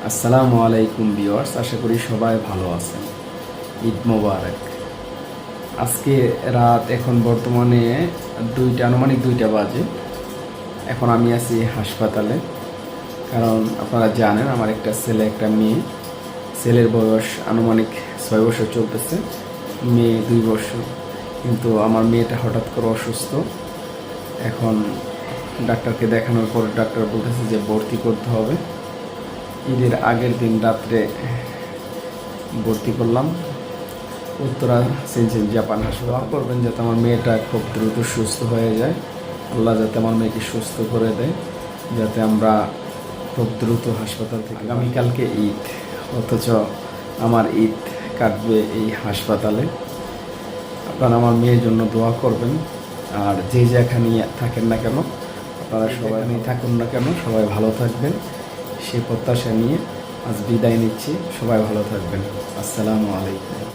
আসসালামু আলাইকুম ভিউয়ার্স, আশা করি সবাই ভালো আছেন। ঈদ মোবারক। আজকে রাত এখন বর্তমানে আনুমানিক 2টা বাজে। এখন আমি আছি হাসপাতালে, কারণ আপনারা জানেন আমার একটা ছেলে একটা মেয়ে। ছেলের বয়স আনুমানিক 6 বছর চলতেছে, মেয়ে 2 বছর। কিন্তু আমার মেয়েটা হঠাৎ করে অসুস্থ। এখন ডাক্তারকে দেখানোর পর ডাক্তার বলতেছে যে ভর্তি করতে হবে। ঈদের আগের দিন রাত্রে ভর্তি করলাম উত্তরা সিনচেন জাপান হাসপাতাল। করবেন যাতে আমার মেয়েটা খুব দ্রুত সুস্থ হয়ে যায়, আল্লাহ যাতে আমার মেয়েকে সুস্থ করে দেয়, যাতে আমরা খুব দ্রুত হাসপাতাল থেকে। আগামীকালকে ঈদ, অথচ আমার ঈদ কাটবে এই হাসপাতালে। আপনারা আমার মেয়ের জন্য দোয়া করবেন, আর যে যেখানে থাকেন না কেন, আপনারা সবাই থাকুন না কেন, সবাই ভালো থাকবেন সেই প্রত্যাশা নিয়ে আজ বিদায় নিচ্ছি। সবাই ভালো থাকবেন। আসসালামু আলাইকুম।